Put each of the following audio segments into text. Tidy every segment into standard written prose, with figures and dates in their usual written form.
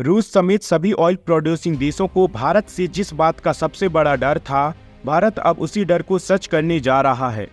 रूस समेत सभी ऑयल प्रोड्यूसिंग देशों को भारत से जिस बात का सबसे बड़ा डर था, भारत अब उसी डर को सच करने जा रहा है।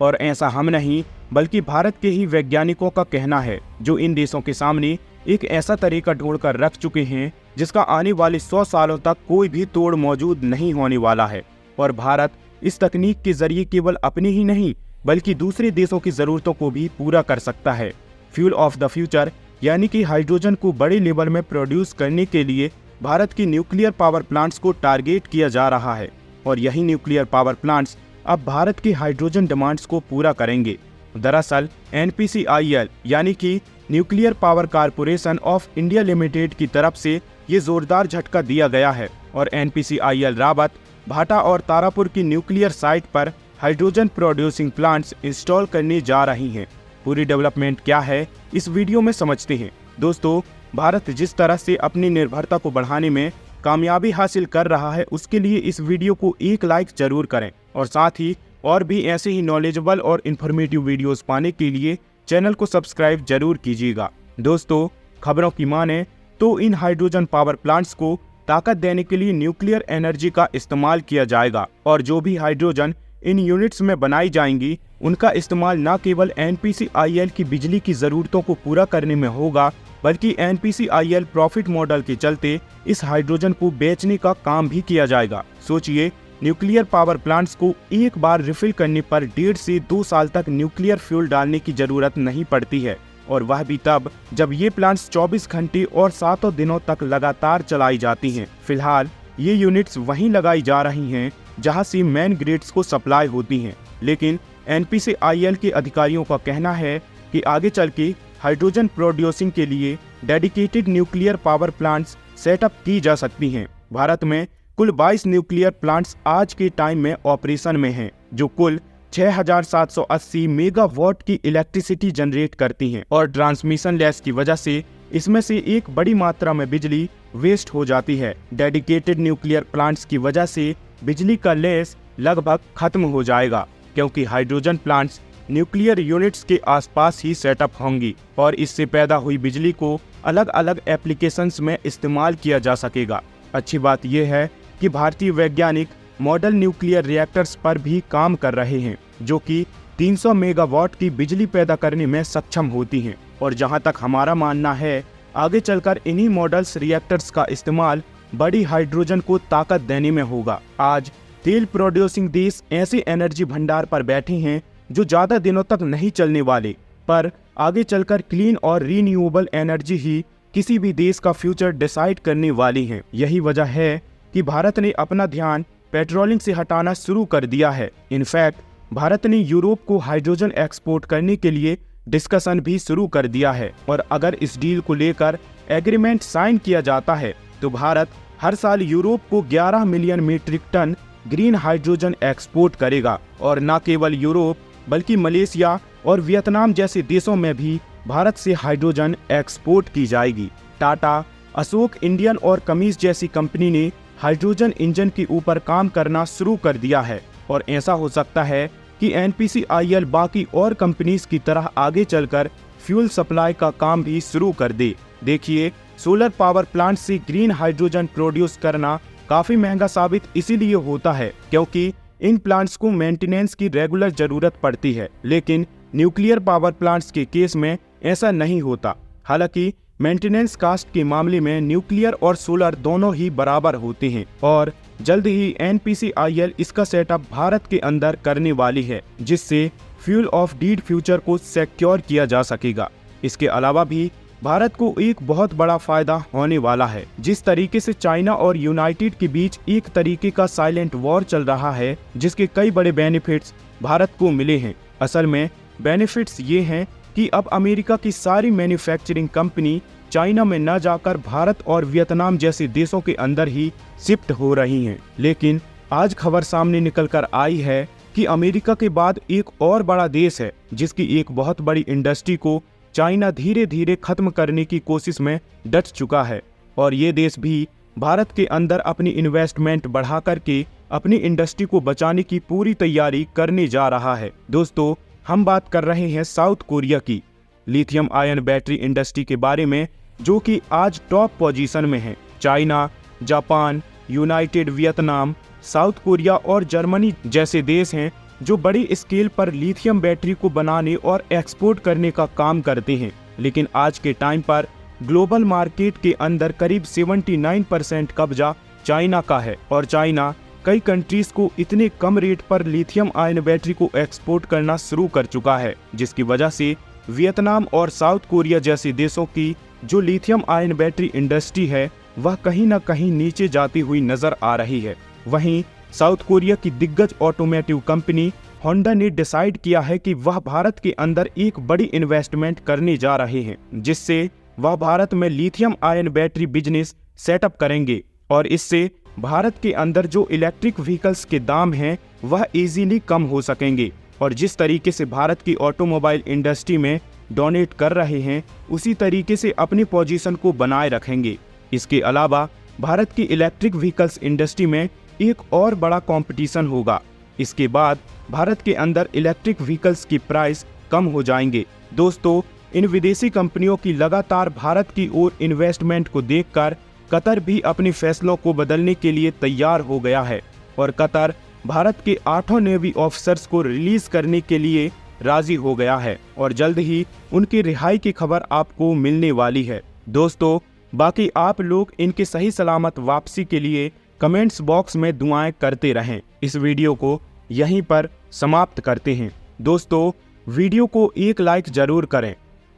और ऐसा हम नहीं बल्कि भारत के ही वैज्ञानिकों का कहना है, जो इन देशों के सामने एक ऐसा तरीका ढूंढकर रख चुके हैं जिसका आने वाले 100 सालों तक कोई भी तोड़ मौजूद नहीं होने वाला है। और भारत इस तकनीक के जरिए केवल अपनी ही नहीं बल्कि दूसरे देशों की जरूरतों को भी पूरा कर सकता है। फ्यूल ऑफ द फ्यूचर यानी कि हाइड्रोजन को बड़े लेवल में प्रोड्यूस करने के लिए भारत की न्यूक्लियर पावर प्लांट्स को टारगेट किया जा रहा है। और यही न्यूक्लियर पावर प्लांट्स अब भारत की हाइड्रोजन डिमांड्स को पूरा करेंगे। दरअसल NPCIL यानी कि nuclear power corporation of India limited की तरफ से ये जोरदार झटका दिया गया है और NPCIL रावत, भाटा और तारापुर की न्यूक्लियर साइट पर हाइड्रोजन प्रोड्यूसिंग प्लांट्स इंस्टॉल करने जा रही हैं। पूरी डेवलपमेंट क्या है इस वीडियो में समझते हैं। दोस्तों, भारत जिस तरह से अपनी निर्भरता को बढ़ाने में कामयाबी हासिल कर रहा है, उसके लिए इस वीडियो को एक लाइक जरूर करें और साथ ही और भी ऐसे ही नॉलेजेबल और इन्फॉर्मेटिव वीडियोस पाने के लिए चैनल को सब्सक्राइब जरूर कीजिएगा। दोस्तों, खबरों की माने तो इन हाइड्रोजन पावर प्लांट्स को ताकत देने के लिए न्यूक्लियर एनर्जी का इस्तेमाल किया जाएगा और जो भी हाइड्रोजन इन यूनिट्स में बनाई जाएंगी उनका इस्तेमाल न केवल NPCIL की बिजली की जरूरतों को पूरा करने में होगा बल्कि NPCIL प्रॉफिट मॉडल के चलते इस हाइड्रोजन को बेचने का काम भी किया जाएगा। सोचिए, न्यूक्लियर पावर प्लांट्स को एक बार रिफिल करने पर 1.5 से 2 साल तक न्यूक्लियर फ्यूल डालने की जरूरत नहीं पड़ती है, और वह भी तब जब ये प्लांट्स 24 घंटे और 7 दिनों तक लगातार चलाई जाती हैं। फिलहाल ये यूनिट्स वहीं लगाई जा रही हैं जहां से मेन ग्रिड्स को सप्लाई होती हैं, लेकिन NPCIL के अधिकारियों का कहना है कि आगे चल के हाइड्रोजन प्रोड्यूसिंग के लिए dedicated nuclear power plants setup की जा सकती हैं। भारत में कुल 22 न्यूक्लियर प्लांट्स आज के टाइम में ऑपरेशन में हैं, जो कुल 6780 मेगावाट की इलेक्ट्रिसिटी जनरेट करती हैं और ट्रांसमिशन लैस की वजह से इसमें से एक बड़ी मात्रा में बिजली वेस्ट हो जाती है। डेडिकेटेड न्यूक्लियर प्लांट्स की वजह से बिजली का लैस लगभग खत्म हो जाएगा, क्योंकि हाइड्रोजन प्लांट्स न्यूक्लियर यूनिट्स के आसपास ही सेटअप होंगी और इससे पैदा हुई बिजली को अलग अलग एप्लीकेशंस में इस्तेमाल किया जा सकेगा। अच्छी बात यह है कि भारतीय वैज्ञानिक मॉडल न्यूक्लियर रिएक्टर्स पर भी काम कर रहे हैं, जो कि 300 मेगावाट की बिजली पैदा करने में सक्षम होती हैं। और जहां तक हमारा मानना है, आगे चलकर इन्हीं मॉडल्स रिएक्टर्स का इस्तेमाल बड़ी हाइड्रोजन को ताकत देने में होगा। आज तेल प्रोड्यूसिंग देश ऐसे एनर्जी भंडार पर बैठे हैं जो ज्यादा दिनों तक नहीं चलने वाले, पर आगे चलकर क्लीन और रीन्यूएबल एनर्जी ही किसी भी देश का फ्यूचर डिसाइड करने वाली है। यही वजह है कि भारत ने अपना ध्यान पेट्रोलिंग से हटाना शुरू कर दिया है। इनफैक्ट भारत ने यूरोप को हाइड्रोजन एक्सपोर्ट करने के लिए डिस्कशन भी शुरू कर दिया है और अगर इस डील को लेकर एग्रीमेंट साइन किया जाता है तो भारत हर साल यूरोप को 11 million metric tonne green hydrogen export करेगा। और न केवल यूरोप बल्कि मलेशिया और वियतनाम जैसे देशों में भी भारत से हाइड्रोजन एक्सपोर्ट की जाएगी। टाटा, अशोक, इंडियन और कमीज जैसी कंपनी ने हाइड्रोजन इंजन के ऊपर काम करना शुरू कर दिया है और ऐसा हो सकता है कि NPCIL बाकी और कंपनीज की तरह आगे चलकर फ्यूल सप्लाई का काम भी शुरू कर दे। देखिए, सोलर पावर प्लांट से ग्रीन हाइड्रोजन प्रोड्यूस करना काफी महंगा साबित इसीलिए होता है क्योंकि इन प्लांट्स को मेंटेनेंस की रेगुलर जरूरत पड़ती है, लेकिन न्यूक्लियर पावर प्लांट्स के केस में ऐसा नहीं होता। हालांकि मेंटेनेंस कास्ट के मामले में न्यूक्लियर और सोलर दोनों ही बराबर होते हैं और जल्द ही NPCIL इसका सेटअप भारत के अंदर करने वाली है, जिससे फ्यूल ऑफ द फ्यूचर को सिक्योर किया जा सकेगा। इसके अलावा भी भारत को एक बहुत बड़ा फायदा होने वाला है। जिस तरीके से चाइना और यूनाइटेड के बीच एक तरीके का साइलेंट वॉर चल रहा है, जिसके कई बड़े बेनिफिट्स भारत को मिले हैं। असल में बेनिफिट्स ये हैं कि अब अमेरिका की सारी मैन्युफैक्चरिंग कंपनी चाइना में न जाकर भारत और वियतनाम जैसे देशों के अंदर ही शिफ्ट हो रही हैं। लेकिन आज खबर सामने निकल कर आई है कि अमेरिका के बाद एक और बड़ा देश है जिसकी एक बहुत बड़ी इंडस्ट्री को चाइना धीरे धीरे खत्म करने की कोशिश में डट चुका है और ये देश भी भारत के अंदर अपनी इन्वेस्टमेंट बढ़ा करके अपनी इंडस्ट्री को बचाने की पूरी तैयारी करने जा रहा है। दोस्तों, हम बात कर रहे हैं साउथ कोरिया की। लिथियम आयन बैटरी इंडस्ट्री के बारे में जो कि आज टॉप पोजीशन में है। China, Japan, United Vietnam, south Korea और जर्मनी जैसे देश हैं जो बड़ी स्केल पर लिथियम बैटरी को बनाने और एक्सपोर्ट करने का काम करते हैं। लेकिन आज के टाइम पर ग्लोबल मार्केट के अंदर करीब 79% कब्जा चाइना का है और चाइना कई कंट्रीज को इतने कम रेट पर लिथियम आयन बैटरी को एक्सपोर्ट करना शुरू कर चुका है, जिसकी वजह से वियतनाम और साउथ कोरिया जैसे देशों की जो लिथियम आयन बैटरी इंडस्ट्री है वह कहीं न कहीं नीचे जाती हुई नजर आ रही है। वहीं साउथ कोरिया की दिग्गज ऑटोमोटिव कंपनी होंडा ने डिसाइड किया है कि वह भारत के अंदर एक बड़ी इन्वेस्टमेंट करने जा रहे हैं, जिससे वह भारत में lithium ion battery business setup करेंगे और इससे भारत के अंदर जो इलेक्ट्रिक व्हीकल्स के दाम हैं वह इजीली कम हो सकेंगे। और जिस तरीके से भारत की ऑटोमोबाइल इंडस्ट्री में डोनेट कर रहे हैं उसी तरीके से अपनी पोजीशन को बनाए रखेंगे। इसके अलावा भारत की इलेक्ट्रिक व्हीकल्स इंडस्ट्री में एक और बड़ा कंपटीशन होगा। इसके बाद भारत के अंदर इलेक्ट्रिक व्हीकल्स की प्राइस कम हो जाएंगे। दोस्तों, इन विदेशी कंपनियों की लगातार भारत की ओर इन्वेस्टमेंट को देखकर कतर भी अपने फैसलों को बदलने के लिए तैयार हो गया है और कतर भारत के 8 नेवी ऑफिसर्स को रिलीज करने के लिए राजी हो गया है और जल्द ही उनकी रिहाई की खबर आपको मिलने वाली है। दोस्तों, बाकी आप लोग इनके सही सलामत वापसी के लिए कमेंट्स बॉक्स में दुआएं करते रहें। इस वीडियो को यहीं पर समाप्त करते हैं। दोस्तों, वीडियो को एक लाइक जरूर करें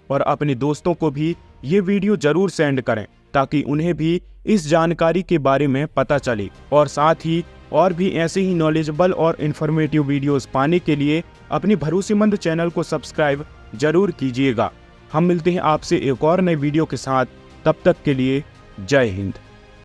और अपने दोस्तों को भी ये वीडियो जरूर सेंड करें ताकि उन्हें भी इस जानकारी के बारे में पता चले और साथ ही और भी ऐसे ही नॉलेजेबल और इन्फॉर्मेटिव वीडियोस पाने के लिए अपने भरोसेमंद चैनल को सब्सक्राइब जरूर कीजिएगा। हम मिलते हैं आपसे एक और नए वीडियो के साथ, तब तक के लिए जय हिंद।